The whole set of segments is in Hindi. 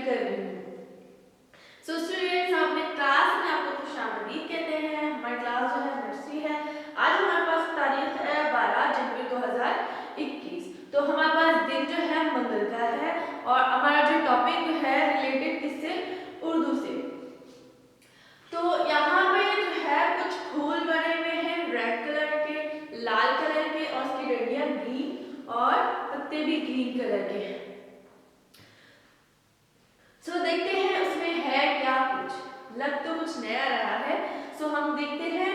कर रही हूँ। सो स्टूडेंट्स, हम अपने क्लास में आपको खुशामदीद कहते हैं। हमारी क्लास जो है नर्सरी है। आज हमारे पास तारीख है 12 जनवरी 2021। तो हमारे पास दिन जो है मंगल का है और हमारा जो टॉपिक है रिलेटेड किससे, उर्दू से। तो यहाँ पे जो है कुछ फूल बने हुए हैं रेड कलर के, लाल कलर के और उसकी डंडियां ग्रीन और पत्ते भी ग्रीन कलर के हैं। सो देखते हैं उसमें है क्या, कुछ लग तो कुछ नया रहा है। सो हम देखते हैं।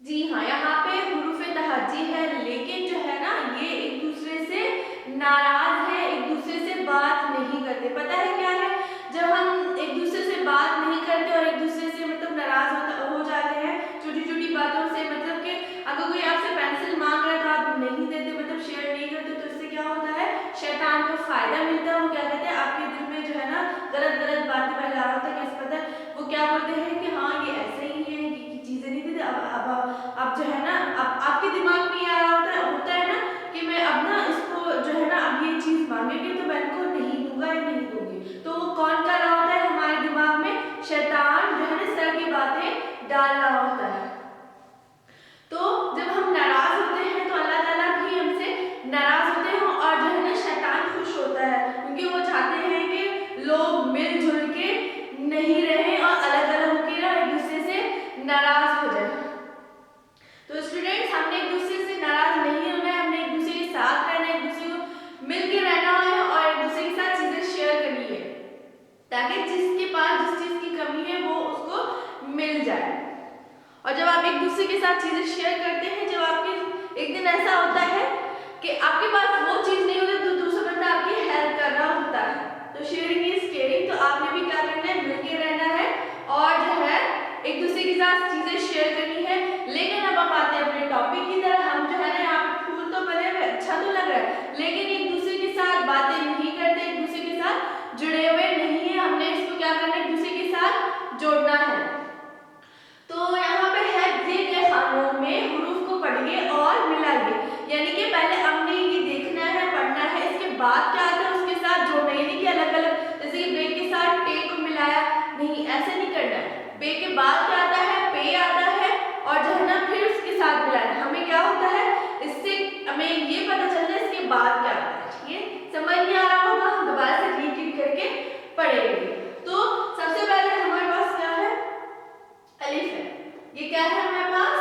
जी हाँ, यहाँ पे हुरूफ तहज्जी है, लेकिन जो है ना ये एक दूसरे से नाराज है, एक दूसरे से बात नहीं करते। पता है क्या है, जब हम एक दूसरे से बात नहीं करते और एक दूसरे से मतलब नाराज हो जाते हैं छोटी छोटी बातों से, मतलब कि अगर कोई आपसे पेंसिल मांग रहा है तो आप नहीं देते, मतलब शेयर नहीं करते, तो इससे क्या होता है, शैतान को फायदा मिलता है। वो क्या कहते हैं, आपके दिल में जो है ना गलत गलत बातें फैला रहा होता है। कैसे पता है, वो क्या बोलते हैं कि हाँ ये ऐसे ही है, ये चीजें नहीं देते। अब जो है ना, अब आपके दिमाग में ये आ रहा होता है ना कि मैं अब ना इसको जो है ना अब ये चीज मांगेगी तो मैं इनको नहीं दूंगा या नहीं दूंगी। तो वो कौन कर रहा होता है, हमारे दिमाग में शैतान जो है ना इस तरह की बातें डाल रहा होता है। तो जब हम नाराज होते हैं तो अल्लाह ताला भी हमसे नाराज होते हैं और जो है ना शैतान खुश होता है, क्योंकि वो चाहते हैं कि लोग मिलजुल के नहीं रहे और अलग अलग होकर एक दूसरे से नाराज हो जाए। तो स्टूडेंट्स, हमने एक दूसरे से नाराज नहीं होना है, हमने एक दूसरे के साथ रहना है, एक दूसरे को मिलकर रहना है और एक दूसरे के साथ चीजें शेयर करनी है, ताकि जिसके पास जिस चीज की कमी है वो उसको मिल जाए। और जब आप एक दूसरे के साथ चीजें शेयर करते हैं, जब आपके एक दिन ऐसा होता है कि आपके पास वो चीज नहीं होती तो दूसरा बंदा आपकी हेल्प कर रहा होता है। तो शेयरिंग इज केयरिंग। तो आपने भी क्या करना है, मिलकर रहना है और जो है एक दूसरे के साथ चीजें शेयर करनी है। लेकिन अब हम आते हैं अपने टॉपिक की तरह। हम जो है ना यहाँ पे फूल तो बने हुए अच्छा तो लग रहा है, लेकिन एक दूसरे के साथ बातें नहीं करते, एक दूसरे के साथ जुड़े हुए नहीं है। हमने इसको क्या करना है, एक दूसरे के साथ जोड़ना है। तो यहाँ पे है दिए गए खानों में हुरूफ को पढ़िए और मिलाइए, यानी कि पहले हमने ये देखना है, पढ़ना है, इसके बाद क्या आता है उसके साथ जोड़ना, यानी कि अलग अलग, जैसे कि बे के साथ टे को मिलाया, नहीं ऐसे नहीं करना है। बे के बाद क्या आता है, पे आता है और जो है ना फिर उसके साथ मिलाना। हमें क्या होता है, इससे हमें ये पता चलता है इसके बाद क्या आता है। ठीक है, समझ नहीं आ रहा होगा, हम दोबारा से रीड करके पढ़ेंगे। तो सबसे पहले हमारे पास क्या है, अलिफ है। ये क्या है हमारे पास,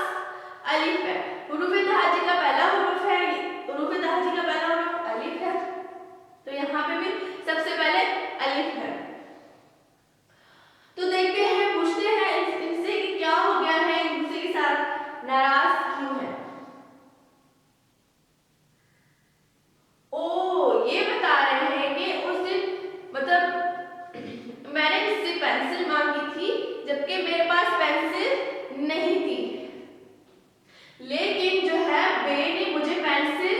अलिफ है। हुरूफ तहज्जी का पहला हुरूफ है, हुरूफ तहज्जी का पहला हुरूफ अलिफ है। तो यहाँ पे भी सबसे पहले अलिफ है। तो देखते हैं, पूछते हैं इनसे कि क्या हो गया है, एक दूसरे के साथ नाराज क्यों है। ओ, ये बता रहे हैं कि उस दिन मतलब मैंने इससे पेंसिल मांगी थी जबकि मेरे पास पेंसिल नहीं थी, लेकिन जो है बे ने मुझे पेंसिल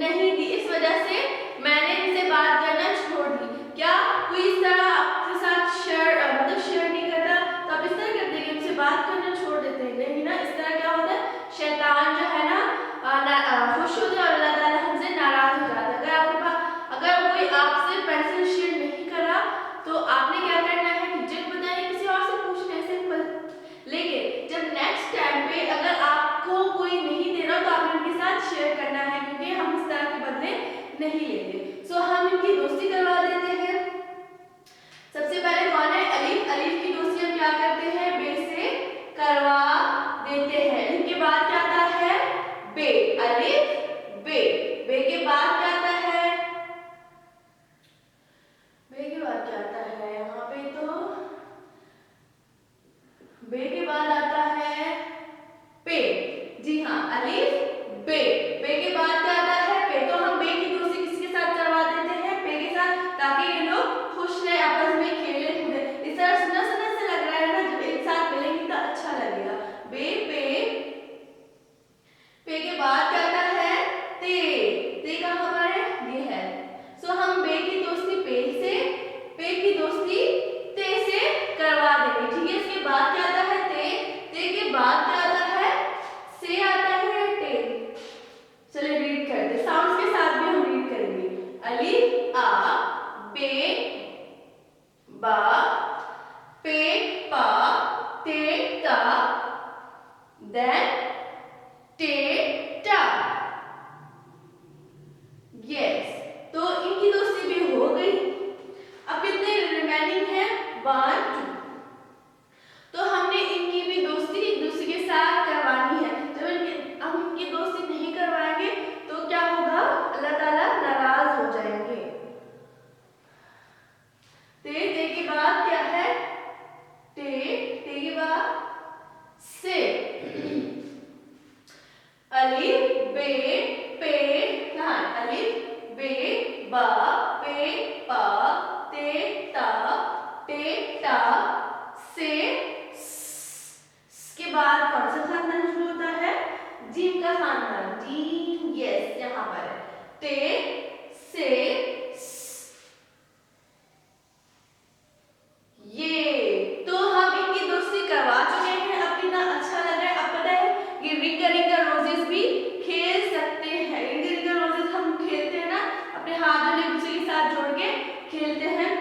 नहीं दी, इस वजह से मैंने इनसे बात करना छोड़ दी। क्या कोई इस तरह आपके साथ शेयर नहीं करता, तो आप इस तरह करते हैं कि उनसे बात करना छोड़ देते हैं, नहीं ना। इस तरह क्या होता है, शैतान जो है ना खुश होता है और अल्लाह ताला हमसे नाराज हो जाता है। अगर आपके पास अगर कोई आपसे पेंसिल शेयर नहीं कर रहा तो आपने क्या करना है, टीचर को बताइए, किसी और से पूछना है, सिंपल। लेकिन जब नेक्स्ट टाइम पे अगर आपको कोई नहीं दे रहा तो आपने उनके साथ शेयर करना है, क्योंकि हम इस तरह के बदले नहीं लेते। सो हम इनकी दोस्ती करवा देते हैं। सबसे पहले कौन है, अलिफ। अलिफ की दोस्ती हम क्या करते हैं, बे से करवा देते हैं। इनके बाद क्या आता है, बे, अलिफ बे। बे के बाद क्या आता है, बे के बाद क्या आता है, यहाँ पे तो बे के बाद आता है पे। जी हाँ, अलिफ बे। बे के बाद क्या आता है, पे। तो हम बे की दोस्ती किसके साथ करवा देते हैं, पे के साथ, ताकि ये लोग खुश रहे, आपस में खेले कूदे। इस तरह सुना सुना से लग रहा है ना, जब एक साथ मिलेंगे तो अच्छा लगेगा। बे पे, पे के बाद क्या आता है अलिफ बे पे यहाँ अलिफ बे बा पे पा ते ता टे टा से के बाद कौन सा खानदान शुरू होता है? जीम का खानदान। जीम, यस, यहाँ पर है ते से ये। तो हम इनकी दोस्ती करवा चुके हैं। अब कितना अच्छा लग रहा है। अब पता है ये रिंगा रिंगा रोजेस भी खेल सकते हैं। रिंगा रिंगा रोजेस हम खेलते हैं ना, अपने हाथ एक दूसरे के साथ जोड़ के खेलते हैं।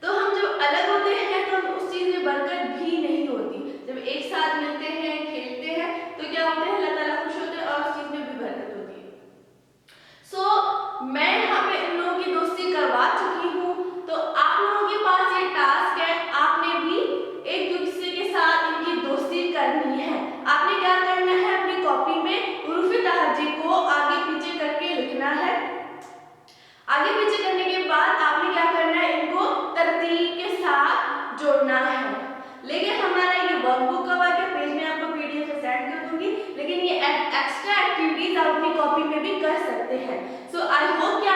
तो हम जब अलग होते हैं तो हम उस चीज में बरकत भी नहीं होती। जब एक साथ मिलते हैं, खेलते हैं, तो क्या होता है, अल्लाह ताला खुश होते हैं और उस चीज में भी बरकत होती है। मैं यहाँ पे इन लोगों की दोस्ती करवा चुकी हूँ। तो आप लोगों के पास ये टास्क है, आपने भी एक दूसरे के साथ इनकी दोस्ती करनी है। आपने क्या करना है, अपनी कॉपी में हुरूफ तहज्जी को आगे पीछे करके लिखना है। आगे पीछे करने के बाद आपने क्या करना है, इनको तरतीब के साथ जोड़ना है। लेकिन हमारा ये वर्कबुक का वाक्य पेज में आपको पीडीएफ में सेंड कर दूंगी, लेकिन ये एक्स्ट्रा एक्टिविटीज आप अपनी कॉपी में भी कर सकते हैं। सो आई होप कि